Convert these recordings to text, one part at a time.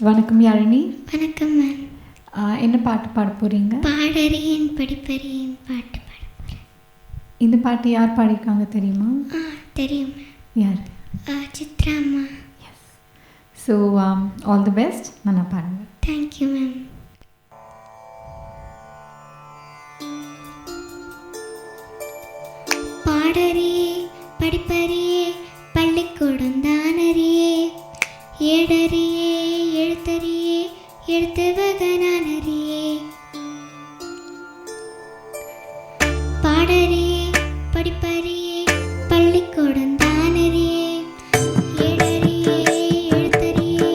வணக்கம் யாழினி. வணக்கம் மேம். என்ன பாட்டு பாட போகிறீங்க? பாடறியேன் படிப்பறியேன் பாட்டு பாட போகிறேன். இந்த பாட்டு யார் பாடியிருக்காங்க தெரியுமா? தெரியும் மேம். யார்? Chitramma. Yes. So all the best. நல்லா பாருங்க. Thank you ma'am. பாடறியே படிப்பறியே பள்ளிக்கூடம் தானறியே ஏடறியே எழுத்தறியே எழுத்து வகனானறியே பாடறியே படிப்பறியே பள்ளிக்கூடம் தானறியே ஏடறியே எழுத்தறியே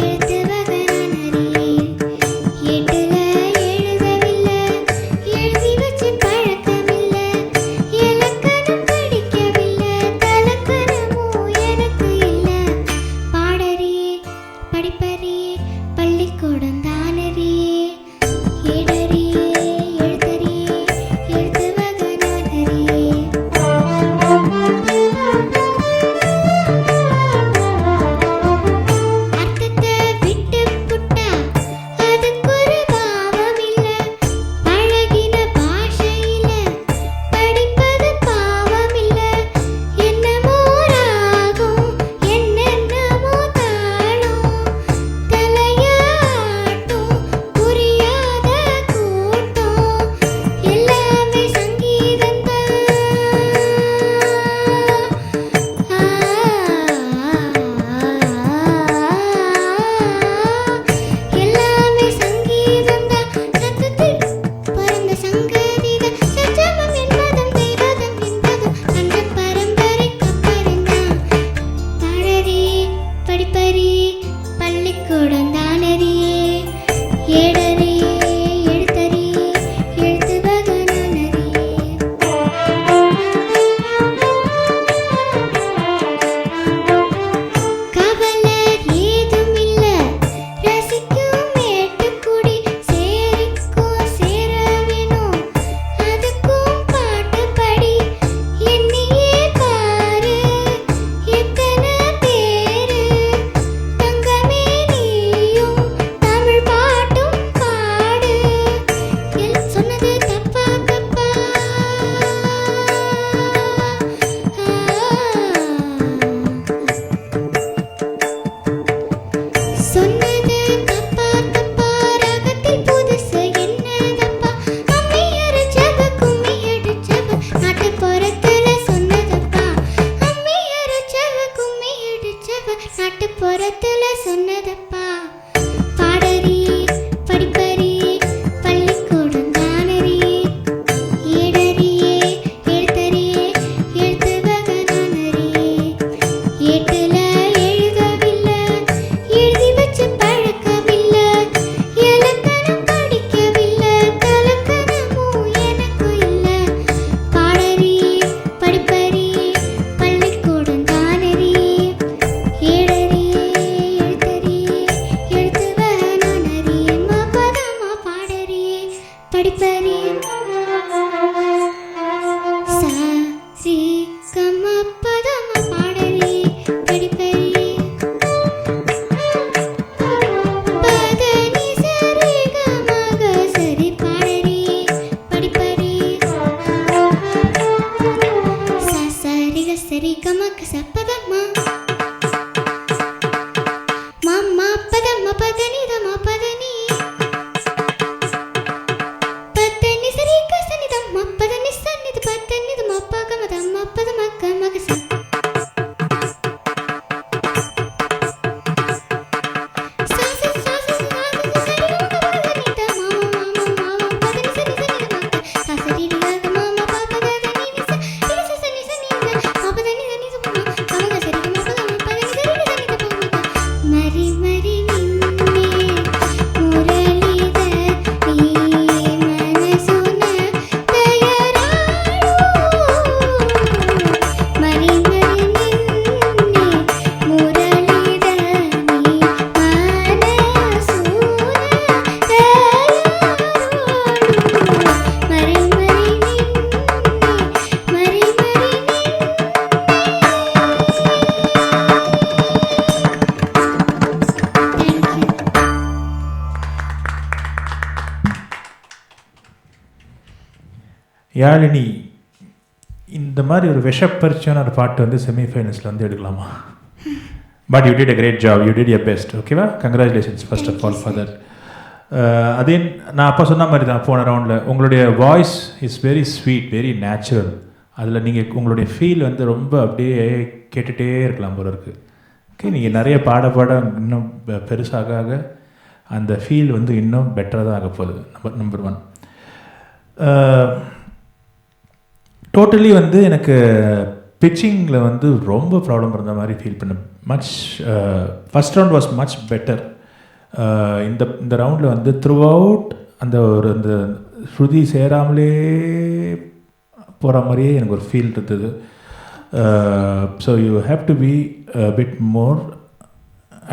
எழுத்து வகனானறியே ஏட்டுல எழுதவில்லை எழுதி வச்சு பழக்கமில்லை இலக்கணம் படிக்கவில்லை தலக்கணமும் எனக்கு இல்லை பாடறியே படிப்பறியே பள்ளிக்கூடம் தானறியே ஏடறியே எழுத்தறியே எழுத்து வகனானறியே யாழினி, இந்த மாதிரி ஒரு விஷப்பரிச்சான ஒரு பாட்டு வந்து செமிஃபைனல்ஸில் வந்து எடுக்கலாமா? But you did a great job, you did your best. ஓகேவா? Congratulations first of all for that. அதே நான் அப்போ சொன்ன மாதிரி தான் போன ரவுண்டில், உங்களுடைய voice is very sweet, very natural. அதில் நீங்கள் உங்களுடைய ஃபீல் வந்து ரொம்ப அப்படியே கேட்டுகிட்டே இருக்கலாம் போல இருக்குது. ஓகே, நீங்கள் நிறைய பாட பாட இன்னும் பெருசாக ஆக அந்த ஃபீல் வந்து இன்னும் பெட்டராக தான் ஆக போகுது. நம்பர் 1. டோட்டலி வந்து எனக்கு பிச்சிங்கில் வந்து ரொம்ப ப்ராப்ளம் இருந்த மாதிரி ஃபீல் பண்ணேன். First round was much better. இந்த ரவுண்டில் வந்து த்ரூ அவுட் அந்த ஸ்ருதி சேராமலே போகிற மாதிரியே எனக்கு ஒரு ஃபீல் இருந்தது. So you have to be bit more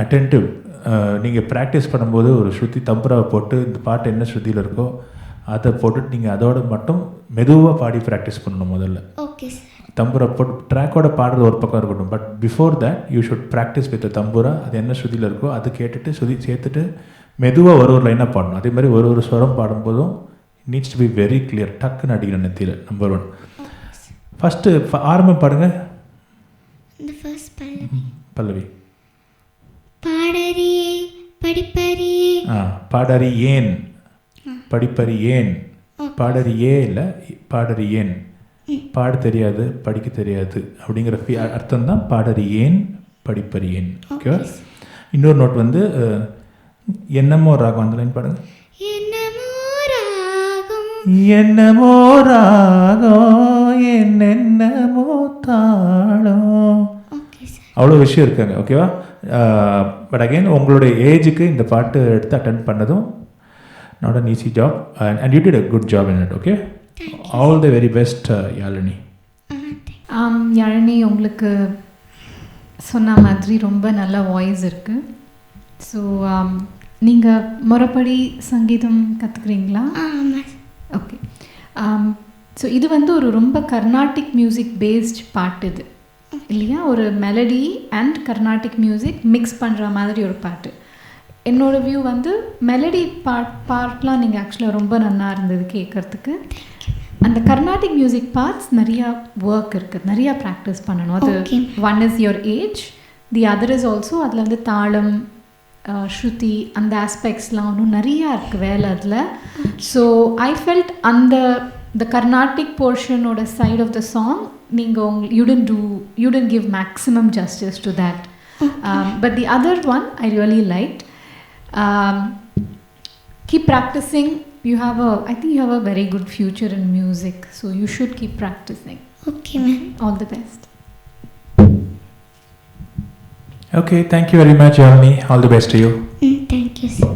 attentive. நீங்கள் ப்ராக்டிஸ் பண்ணும்போது ஒரு ஸ்ருதி தம்புராவை போட்டு இந்த பாட்டு என்ன ஸ்ருதியில் இருக்கோ அதை போட்டுட்டு நீங்கள் அதோட மட்டும் மெதுவாக பாடி ப்ராக்டிஸ் பண்ணணும் முதல்ல. Okay sir. தம்புரா போட்டு ட்ராக்கோட பாடுறது ஒரு பக்கம் இருக்கட்டும், but before that you should practice with tambura. அது என்ன ஸ்ருதியில் இருக்கோ அது கேட்டுட்டு ஸ்ருதி சேர்த்துட்டு மெதுவாக ஒரு லைனாக பாடணும். அதே மாதிரி ஒரு ஸ்வரம் பாடும்போதும் needs to be very clear. டக்குன்னு அடிக்கணும் நெத்தியில். நம்பர் 1. ஃபஸ்ட்டு ஆரம்பம் பாடுங்க. இந்த ஃபர்ஸ்ட் பல்லவி. பாடறியே படிப்பறியே. பாடறி ஏன், படிப்பறி ஏன். பாடறி ஏ இல்லை, பாடறி ஏன். பாட தெரியாது, படிக்க தெரியாது அப்படிங்கிற அர்த்தம் தான் பாடறி ஏன், படிப்பறி ஏன். ஓகேவா? இன்னொரு நோட் வந்து என்னமோ ராகம். அந்த லைன் பாடுங்க. என்னமோ ராகம் என்னென்னமோ தாளம். அவ்வளோ விஷயம் இருக்காங்க. ஓகேவா? பட் அகெயின் உங்களுடைய ஏஜுக்கு இந்த பாட்டு எடுத்து அட்டென்ட் பண்ணதும் not an easy job, and you did a good job in it. Okay, all the very best, Yazhini. Yazhini, உங்களுக்கு சொன்ன மாதிரி ரொம்ப நல்ல வாய்ஸ் இருக்குது. ஸோ நீங்கள் முறைப்படி சங்கீதம் கற்றுக்குறீங்களா? ஓகே. ஸோ இது வந்து ஒரு ரொம்ப கர்நாடிக் மியூசிக் பேஸ்ட் பாட்டு இது இல்லையா? ஒரு melody and Carnatic music mix பண்ணுற மாதிரி ஒரு பாட்டு. என்னோடய வியூ வந்து மெலடி பார்ட்லாம் நீங்கள் ஆக்சுவலாக ரொம்ப நல்லா இருந்தது கேட்குறதுக்கு. அந்த கர்நாடிக் மியூசிக் பார்ட்ஸ் நிறையா ஒர்க் இருக்குது, நிறையா ப்ராக்டிஸ் பண்ணணும். அது one is your age, the other is also அதில் வந்து தாளம், ஸ்ருதி, அந்த ஆஸ்பெக்ட்ஸ்லாம் ஒன்றும் நிறையா இருக்குது வேலை அதில். So I felt the Carnatic போர்ஷனோட சைட் ஆஃப் த சாங் நீங்கள் you tend give maximum justice to that. But the other one I really liked. Keep practicing. I think you have a very good future in music, so you should keep practicing. Okay, ma'am. All the best. Okay, thank you very much, Yalini. All the best to you. Thank you, sir.